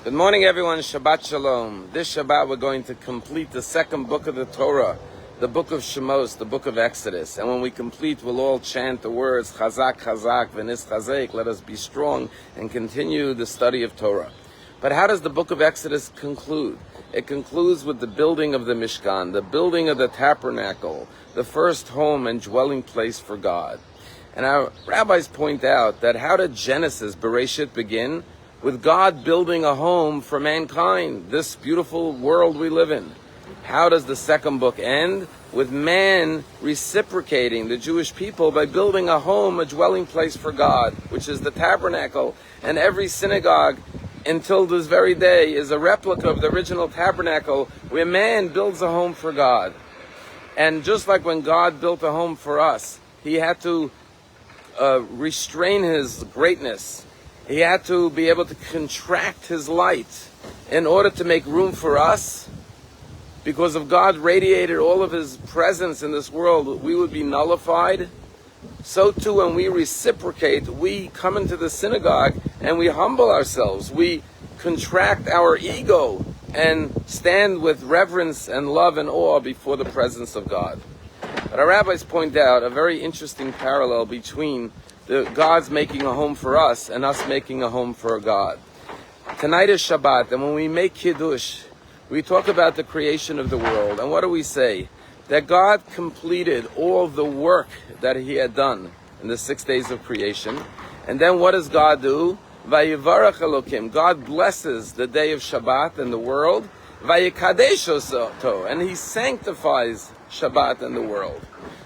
Good morning, everyone. Shabbat Shalom. This Shabbat we're going to complete the second book of the Torah, the book of Shemos, the book of Exodus. And when we complete, we'll all chant the words, Chazak, Chazak, V'nis Chazek, let us be strong, and continue the study of Torah. But how does the book of Exodus conclude? It concludes with the building of the Mishkan, the building of the tabernacle, the first home and dwelling place for God. And our rabbis point out that how did Genesis, Bereshit, begin? With God building a home for mankind, this beautiful world we live in. How does the second book end? With man reciprocating the Jewish people by building a home, a dwelling place for God, which is the tabernacle. And every synagogue, until this very day, is a replica of the original tabernacle where man builds a home for God. And just like when God built a home for us, he had to restrain his greatness. He had to be able to contract his light in order to make room for us. Because if God radiated all of his presence in this world, we would be nullified. So too, when we reciprocate, we come into the synagogue and we humble ourselves. We contract our ego and stand with reverence and love and awe before the presence of God. But our rabbis point out a very interesting parallel between God's making a home for us and us making a home for God. Tonight is Shabbat, and when we make Kiddush, we talk about the creation of the world. And what do we say? That God completed all the work that he had done in the 6 days of creation. And then what does God do? Vayivarach Elokim. God blesses the day of Shabbat and the world. Vayikadesh oto. And he sanctifies Shabbat and the world.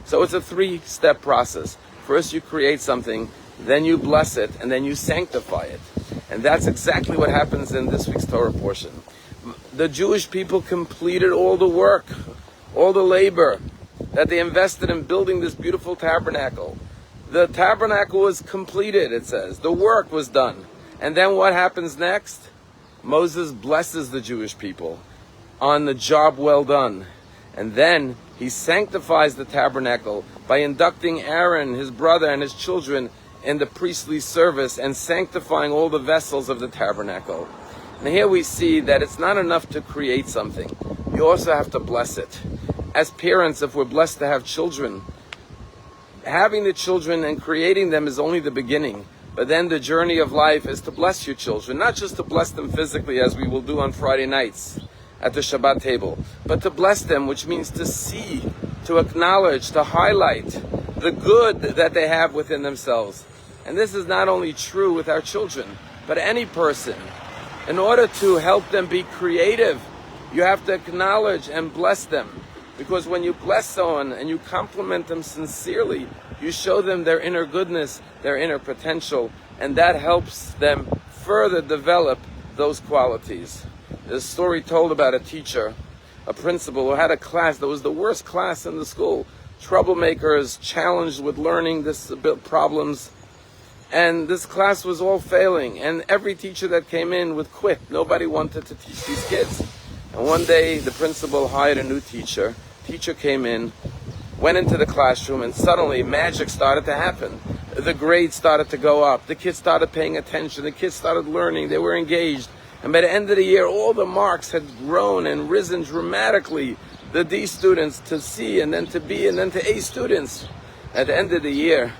So it's a three-step process. First you create something, then you bless it, and then you sanctify it. And that's exactly what happens in this week's Torah portion. The Jewish people completed all the work, all the labor that they invested in building this beautiful tabernacle. The tabernacle was completed, it says. The work was done. And then what happens next? Moses blesses the Jewish people on the job well done. And then he sanctifies the tabernacle by inducting Aaron, his brother, and his children in the priestly service and sanctifying all the vessels of the tabernacle. And here we see that it's not enough to create something. You also have to bless it. As parents, if we're blessed to have children, having the children and creating them is only the beginning. But then the journey of life is to bless your children, not just to bless them physically as we will do on Friday nights at the Shabbat table, but to bless them, which means to see, to acknowledge, to highlight the good that they have within themselves. And this is not only true with our children, but any person. In order to help them be creative, you have to acknowledge and bless them. Because when you bless someone and you compliment them sincerely, you show them their inner goodness, their inner potential, and that helps them further develop those qualities. There's a story told about a teacher, a principal, who had a class that was the worst class in the school. Troublemakers, challenged with learning problems. And this class was all failing. And every teacher that came in would quit. Nobody wanted to teach these kids. And one day, the principal hired a new teacher. Teacher came in, went into the classroom, and suddenly magic started to happen. The grades started to go up. The kids started paying attention. The kids started learning. They were engaged. And by the end of the year, all the marks had grown and risen dramatically. The D students to C, and then to B, and then to A students. At the end of the year,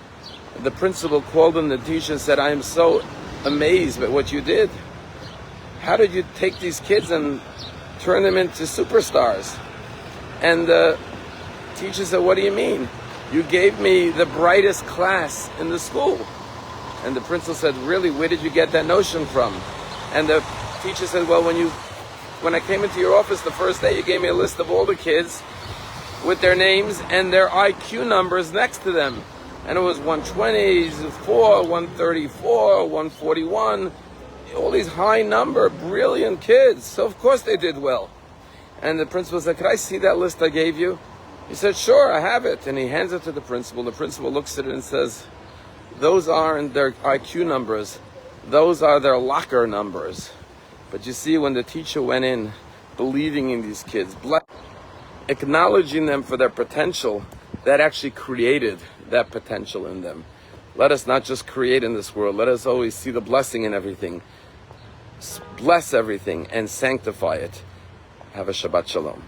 the principal called in the teacher and said, I am so amazed by what you did. How did you take these kids and turn them into superstars? And the teacher said, what do you mean? You gave me the brightest class in the school. And the principal said, really, where did you get that notion from? And the teacher said, well, when I came into your office the first day, you gave me a list of all the kids with their names and their IQ numbers next to them. And it was 124, 134, 141, all these high number, brilliant kids. So of course they did well. And the principal said, could I see that list I gave you? He said, sure, I have it. And he hands it to the principal. The principal looks at it and says, those aren't their IQ numbers. Those are their locker numbers. But you see, when the teacher went in, believing in these kids, acknowledging them for their potential, that actually created that potential in them. Let us not just create in this world. Let us always see the blessing in everything. bless everything and sanctify it. Have a Shabbat Shalom.